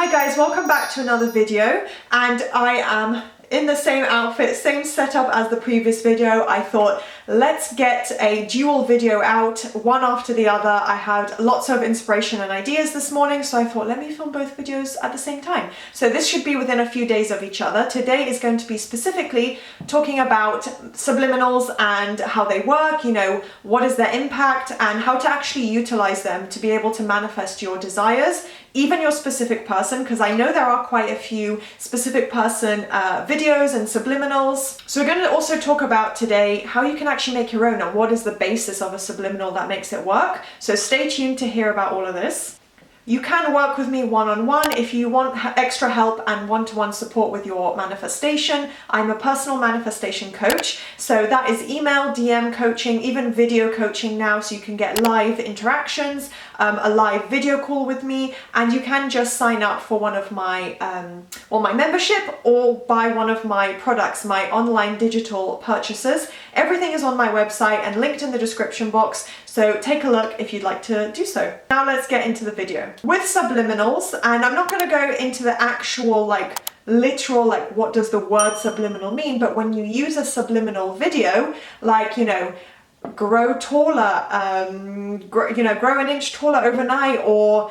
Hi guys, welcome back to another video, and I am in the same outfit, same setup as the previous video. I thought, let's get a dual video out, one after the other. I had lots of inspiration and ideas this morning, so I thought, let me film both videos at the same time. So this should be within a few days of each other. Today is going to be specifically talking about subliminals and how they work, you know, what is their impact and how to actually utilize them to be able to manifest your desires, even your specific person, because I know there are quite a few specific person videos and subliminals. So we're going to also talk about today how you can actually make your own and what is the basis of a subliminal that makes it work. So stay tuned to hear about all of this. You can work with me one-on-one if you want extra help and one-to-one support with your manifestation. I'm a personal manifestation coach, so that is email, DM coaching, even video coaching now, so you can get live interactions, a live video call with me, and you can just sign up for one of my, my membership or buy one of my products, my online digital purchases. Everything is on my website and linked in the description box, so take a look if you'd like to do so. Now let's get into the video. With subliminals, and I'm not going to go into the actual literal what does the word subliminal mean, but when you use a subliminal video, grow taller, grow an inch taller overnight, or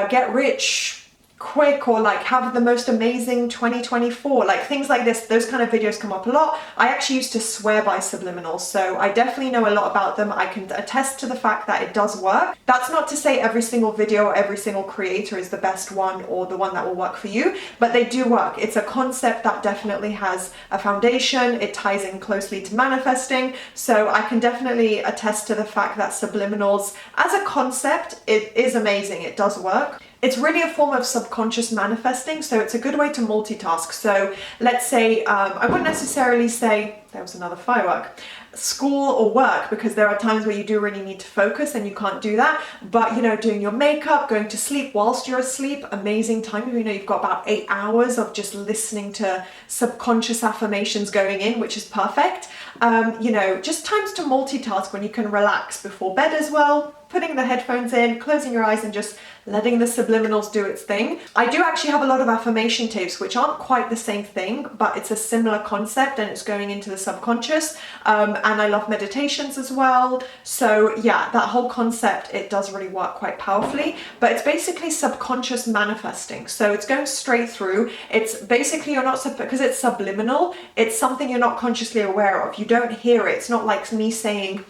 get rich quick, or have the most amazing 2024, things like this. Those kind of videos come up a lot. I actually used to swear by subliminals, so I definitely know a lot about them. I can attest to the fact that it does work. That's not to say every single video or every single creator is the best one or the one that will work for you, but they do work. It's a concept that definitely has a foundation. It ties in closely to manifesting, so I can definitely attest to the fact that subliminals as a concept, it is amazing. It does work. It's really a form of subconscious manifesting, so it's a good way to multitask. So let's say, I wouldn't necessarily say, there was another firework, school or work, because there are times where you do really need to focus and you can't do that. But doing your makeup, going to sleep whilst you're asleep, amazing time. You've got about 8 hours of just listening to subconscious affirmations going in, which is perfect. Just times to multitask when you can relax before bed as well, putting the headphones in, closing your eyes and just letting the subliminals do its thing. I do actually have a lot of affirmation tapes, which aren't quite the same thing, but it's a similar concept and it's going into the subconscious. And I love meditations as well. So yeah, that whole concept, it does really work quite powerfully, but it's basically subconscious manifesting. So it's going straight through. It's basically, because it's subliminal, it's something you're not consciously aware of. You don't hear it. It's not like me saying,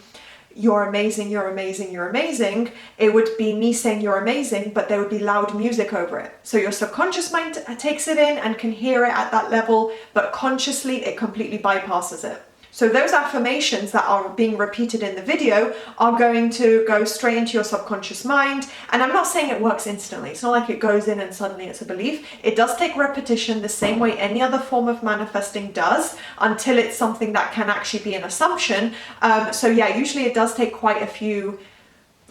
you're amazing, you're amazing, you're amazing. It would be me saying you're amazing, but there would be loud music over it. So your subconscious mind takes it in and can hear it at that level, but consciously it completely bypasses it. So those affirmations that are being repeated in the video are going to go straight into your subconscious mind. And I'm not saying it works instantly. It's not like it goes in and suddenly it's a belief. It does take repetition the same way any other form of manifesting does, until it's something that can actually be an assumption. So yeah, usually it does take quite a few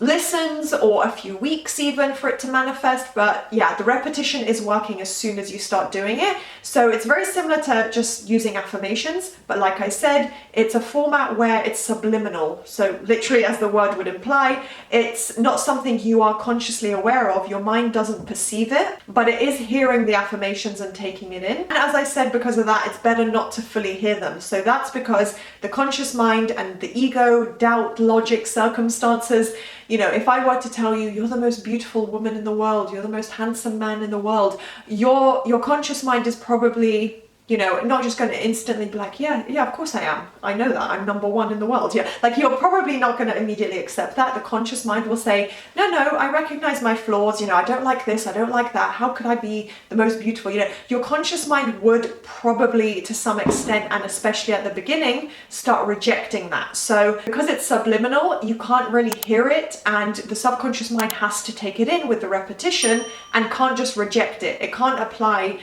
listens or a few weeks even for it to manifest, but yeah, the repetition is working as soon as you start doing it. So it's very similar to just using affirmations, but like I said, it's a format where it's subliminal. So literally, as the word would imply, it's not something you are consciously aware of. Your mind doesn't perceive it, but it is hearing the affirmations and taking it in. And as I said, because of that, it's better not to fully hear them. So that's because the conscious mind and the ego, doubt, logic, circumstances, if I were to tell you, you're the most beautiful woman in the world, you're the most handsome man in the world, your conscious mind is probably, not just going to instantly be like, yeah, of course I am. I know that. I'm number one in the world. Yeah. You're probably not going to immediately accept that. The conscious mind will say, no, I recognize my flaws. I don't like this. I don't like that. How could I be the most beautiful? Your conscious mind would probably, to some extent, and especially at the beginning, start rejecting that. So because it's subliminal, you can't really hear it, and the subconscious mind has to take it in with the repetition and can't just reject it. It can't apply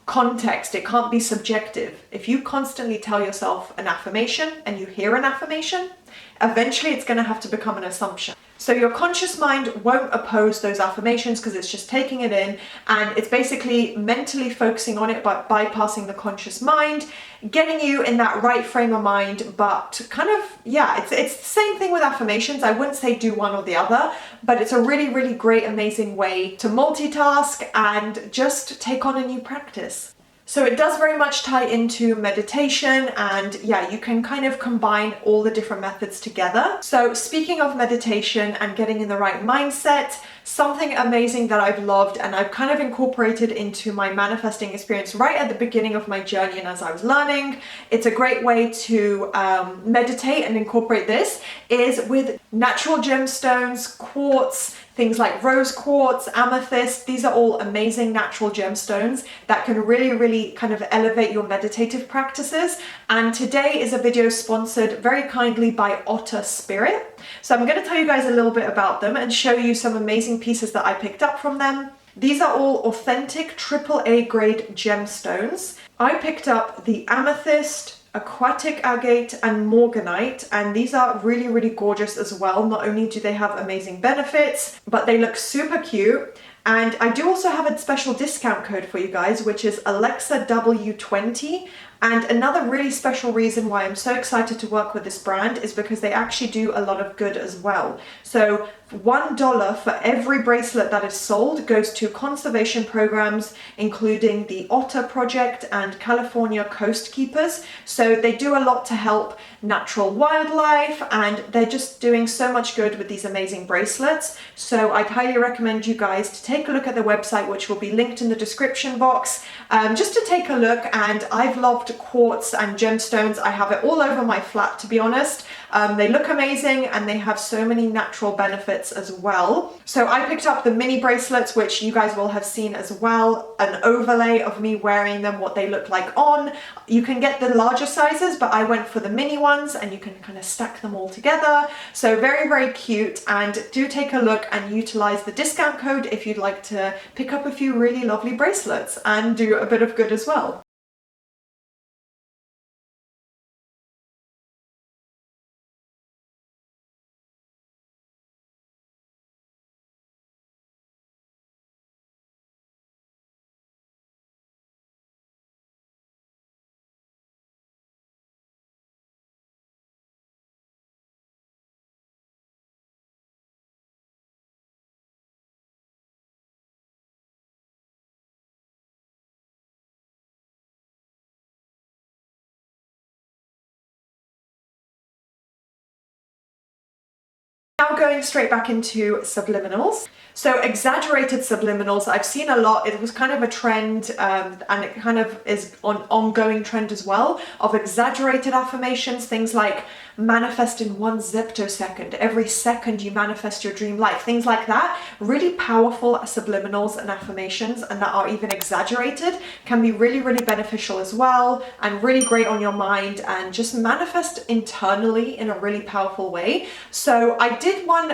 context. It can't be subjective. If you constantly tell yourself an affirmation and you hear an affirmation, eventually it's going to have to become an assumption. So your conscious mind won't oppose those affirmations because it's just taking it in, and it's basically mentally focusing on it by bypassing the conscious mind, getting you in that right frame of mind. But kind of, yeah, it's the same thing with affirmations. I wouldn't say do one or the other, but it's a really, really great, amazing way to multitask and just take on a new practice. So it does very much tie into meditation, and yeah, you can kind of combine all the different methods together. So speaking of meditation and getting in the right mindset, something amazing that I've loved and I've kind of incorporated into my manifesting experience right at the beginning of my journey and as I was learning, it's a great way to meditate and incorporate this, is with natural gemstones, quartz, things like rose quartz, amethyst. These are all amazing natural gemstones that can really, really kind of elevate your meditative practices. And today is a video sponsored very kindly by Otter Spirit. So I'm going to tell you guys a little bit about them and show you some amazing pieces that I picked up from them. These are all authentic AAA grade gemstones. I picked up the amethyst, aquatic agate and morganite, and these are really, really gorgeous as well. Not only do they have amazing benefits, but they look super cute. And I do also have a special discount code for you guys, which is AlexaW20. And another really special reason why I'm so excited to work with this brand is because they actually do a lot of good as well. So $1 for every bracelet that is sold goes to conservation programs, including the Otter Project and California Coast Keepers. So they do a lot to help natural wildlife, and they're just doing so much good with these amazing bracelets. So I'd highly recommend you guys to take a look at the website, which will be linked in the description box, just to take a look. And I've loved quartz and gemstones. I have it all over my flat, to be honest. They look amazing and they have so many natural benefits as well. So I picked up the mini bracelets, which you guys will have seen as well, an overlay of me wearing them, what they look like on. You can get the larger sizes, but I went for the mini ones, and you can kind of stack them all together. So very, very cute. And do take a look and utilize the discount code if you'd like to pick up a few really lovely bracelets and do a bit of good as well. Now going straight back into subliminals. So exaggerated subliminals, I've seen a lot. It was kind of a trend, and it kind of is an ongoing trend as well, of exaggerated affirmations, things like manifest in 1 zeptosecond. Every second you manifest your dream life, things like that. Really powerful subliminals and affirmations, and that are even exaggerated, can be really, really beneficial as well, and really great on your mind, and just manifest internally in a really powerful way. So I did one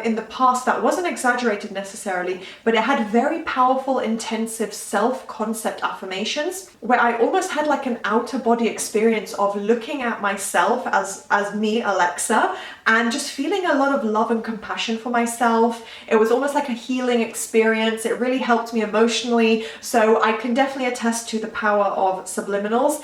in the past that wasn't exaggerated necessarily, but it had very powerful, intensive self-concept affirmations, where I almost had like an outer body experience of looking at myself as me, Alexa, and just feeling a lot of love and compassion for myself. It was almost like a healing experience. It really helped me emotionally. So I can definitely attest to the power of subliminals.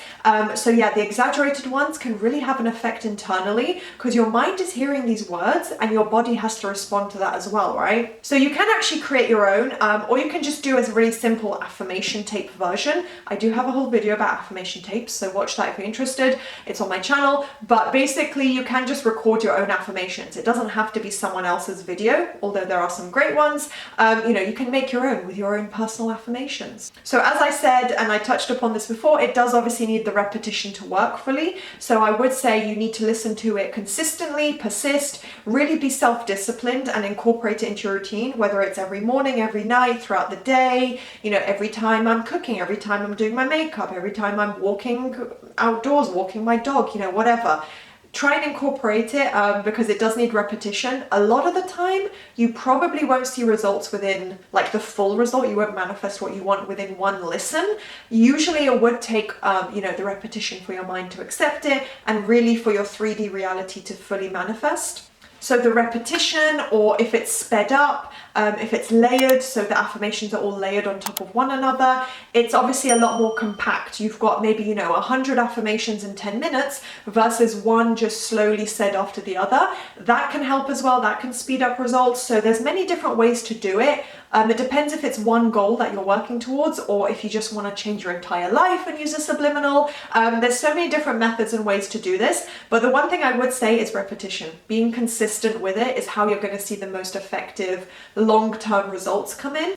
So yeah, the exaggerated ones can really have an effect internally, because your mind is hearing these words and your body has to respond to that as well, right? So you can actually create your own, or you can just do a really simple affirmation tape version. I do have a whole video about affirmation tapes, so watch that if you're interested. It's on my channel. But basically you can just record your own affirmations. It doesn't have to be someone else's video, although there are some great ones. You know, you can make your own with your own personal affirmations. So as I said, and I touched upon this before, it does obviously need the repetition to work fully. So I would say you need to listen to it consistently, persist, really be self-disciplined and incorporate it into your routine, whether it's every morning, every night, throughout the day, you know, every time I'm cooking, every time I'm doing my makeup, every time I'm walking outdoors, walking my dog, you know, whatever. Try and incorporate it, because it does need repetition. A lot of the time, you probably won't see results within, like the full result, you won't manifest what you want within one listen. Usually it would take, you know, the repetition for your mind to accept it, and really for your 3D reality to fully manifest. So the repetition, or if it's sped up, if it's layered, so the affirmations are all layered on top of one another, it's obviously a lot more compact. You've got maybe, you know, 100 affirmations in 10 minutes versus one just slowly said after the other. That can help as well. That can speed up results. So there's many different ways to do it. It depends if it's one goal that you're working towards, or if you just want to change your entire life and use a subliminal. There's so many different methods and ways to do this, but the one thing I would say is repetition. Being consistent with it is how you're going to see the most effective long-term results come in.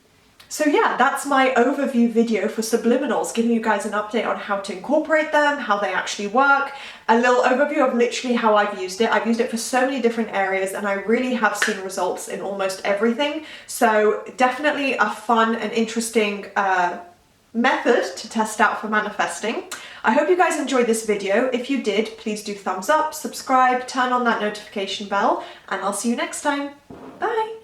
So yeah, that's my overview video for subliminals, giving you guys an update on how to incorporate them, how they actually work, a little overview of literally how I've used it. I've used it for so many different areas and I really have seen results in almost everything. So definitely a fun and interesting method to test out for manifesting. I hope you guys enjoyed this video. If you did, please do thumbs up, subscribe, turn on that notification bell, and I'll see you next time. Bye!